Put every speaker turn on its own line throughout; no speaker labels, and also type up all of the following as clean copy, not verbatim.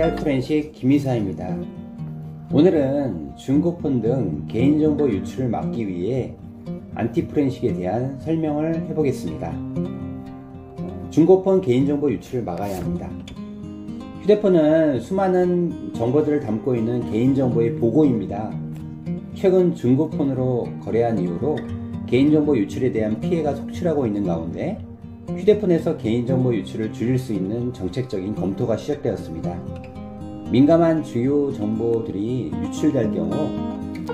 AI 포렌식 김이사입니다. 오늘은 중고폰 등 개인정보 유출을 막기 위해 안티포렌식에 대한 설명을 해보겠습니다. 중고폰 개인정보 유출을 막아야 합니다. 휴대폰은 수많은 정보들을 담고 있는 개인정보의 보고입니다. 최근 중고폰으로 거래한 이후로 개인정보 유출에 대한 피해가 속출하고 있는 가운데 휴대폰에서 개인정보 유출을 줄일 수 있는 정책적인 검토가 시작되었습니다. 민감한 주요 정보들이 유출될 경우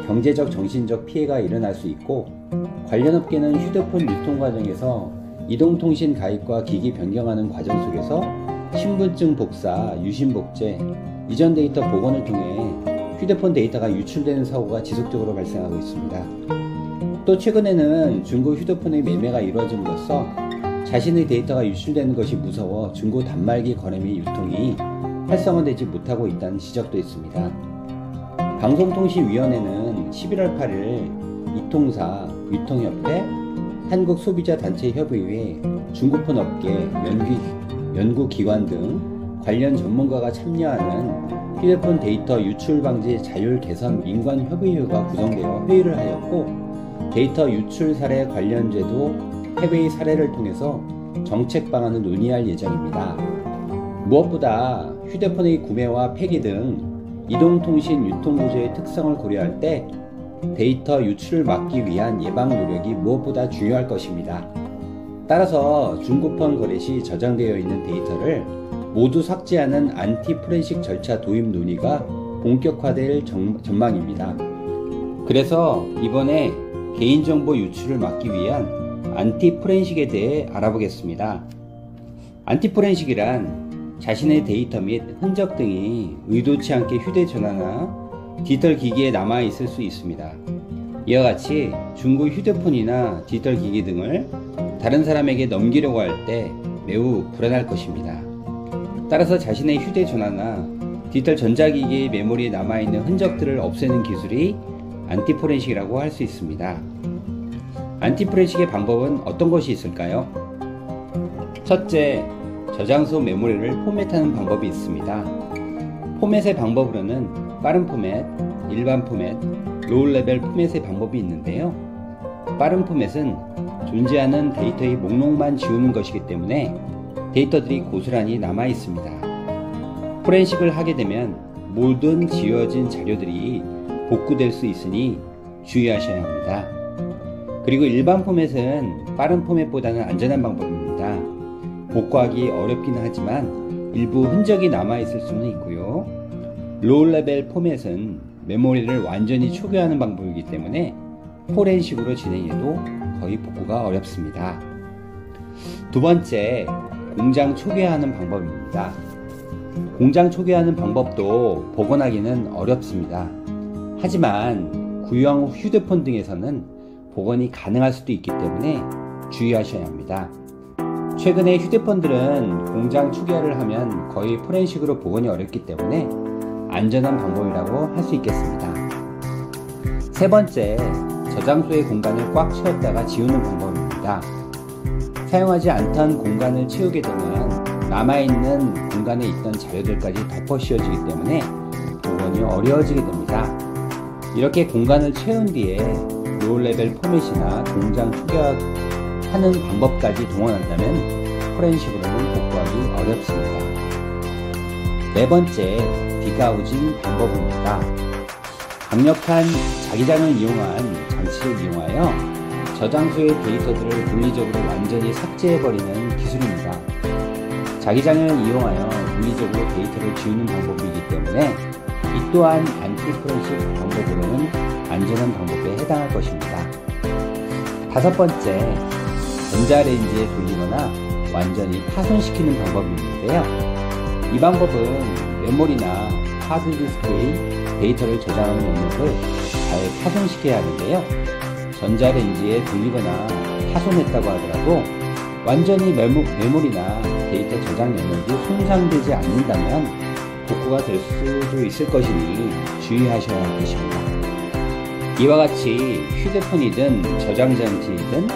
경제적, 정신적 피해가 일어날 수 있고, 관련 업계는 휴대폰 유통 과정에서 이동통신 가입과 기기 변경하는 과정 속에서 신분증 복사, 유심 복제, 이전 데이터 복원을 통해 휴대폰 데이터가 유출되는 사고가 지속적으로 발생하고 있습니다. 또 최근에는 중고 휴대폰의 매매가 이루어짐으로써 자신의 데이터가 유출되는 것이 무서워 중고 단말기 거래 및 유통이 활성화되지 못하고 있다는 지적도 있습니다. 방송통신위원회는 11월 8일 이통사, 유통협회, 한국소비자단체협의회, 중고폰 업계, 연구기관 등 관련 전문가가 참여하는 휴대폰 데이터 유출 방지 자율 개선 민관협의회가 구성되어 회의를 하였고, 데이터 유출 사례 관련 제도 해외의 사례를 통해서 정책 방안을 논의할 예정입니다. 무엇보다 휴대폰의 구매와 폐기 등 이동통신 유통구조의 특성을 고려할 때 데이터 유출을 막기 위한 예방 노력이 무엇보다 중요할 것입니다. 따라서 중고폰 거래 시 저장되어 있는 데이터를 모두 삭제하는 안티포렌식 절차 도입 논의가 본격화될 전망입니다. 그래서 이번에 개인정보 유출을 막기 위한 안티포렌식에 대해 알아보겠습니다. 안티포렌식이란 자신의 데이터 및 흔적 등이 의도치 않게 휴대전화나 디지털 기기에 남아있을 수 있습니다. 이와 같이 중고 휴대폰이나 디지털 기기 등을 다른 사람에게 넘기려고 할 때 매우 불안할 것입니다. 따라서 자신의 휴대전화나 디지털 전자기기의 메모리에 남아있는 흔적들을 없애는 기술이 안티포렌식이라고 할 수 있습니다. 안티포렌식의 방법은 어떤 것이 있을까요? 첫째, 저장소 메모리를 포맷하는 방법이 있습니다. 포맷의 방법으로는 빠른 포맷, 일반 포맷, 로우 레벨 포맷의 방법이 있는데요. 빠른 포맷은 존재하는 데이터의 목록만 지우는 것이기 때문에 데이터들이 고스란히 남아 있습니다. 포렌식을 하게 되면 모든 지워진 자료들이 복구될 수 있으니 주의하셔야 합니다. 그리고 일반 포맷은 빠른 포맷보다는 안전한 방법입니다. 복구하기 어렵기는 하지만 일부 흔적이 남아있을 수는 있고요. 로우 레벨 포맷은 메모리를 완전히 초기화하는 방법이기 때문에 포렌식으로 진행해도 거의 복구가 어렵습니다. 두 번째, 공장 초기화하는 방법입니다. 공장 초기화하는 방법도 복원하기는 어렵습니다. 하지만 구형 휴대폰 등에서는 복원이 가능할 수도 있기 때문에 주의하셔야 합니다. 최근에 휴대폰들은 공장 초기화를 하면 거의 포렌식으로 복원이 어렵기 때문에 안전한 방법이라고 할 수 있겠습니다. 세 번째, 저장소의 공간을 꽉 채웠다가 지우는 방법입니다. 사용하지 않던 공간을 채우게 되면 남아있는 공간에 있던 자료들까지 덮어 씌워지기 때문에 복원이 어려워지게 됩니다. 이렇게 공간을 채운 뒤에 로우 레벨 포맷이나 공장 초기화하는 방법까지 동원한다면 포렌식으로는 복구하기 어렵습니다. 네 번째, 디가우징 방법입니다. 강력한 자기장을 이용한 장치를 이용하여 저장소의 데이터들을 물리적으로 완전히 삭제해버리는 기술입니다. 자기장을 이용하여 물리적으로 데이터를 지우는 방법이기 때문에 이 또한 안티포렌식 방법으로는 안전한 방법에 해당할 것입니다. 다섯 번째, 전자레인지에 돌리거나 완전히 파손시키는 방법인데요. 이 방법은 메모리나 하드디스크의 데이터를 저장하는 영역을 잘 파손시켜야 하는데요. 전자레인지에 돌리거나 파손했다고 하더라도 완전히 메모리나 데이터 저장 영역이 손상되지 않는다면 복구가 될 수도 있을 것이니 주의하셔야 할 것입니다. 이와 같이 휴대폰이든 저장장치이든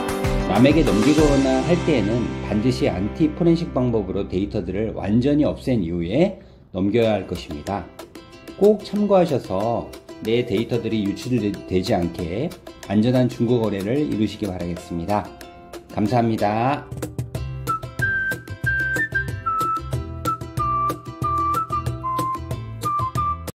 남에게 넘기거나 할 때에는 반드시 안티포렌식 방법으로 데이터들을 완전히 없앤 이후에 넘겨야 할 것입니다. 꼭 참고하셔서 내 데이터들이 유출되지 않게 안전한 중고 거래를 이루시기 바라겠습니다. 감사합니다.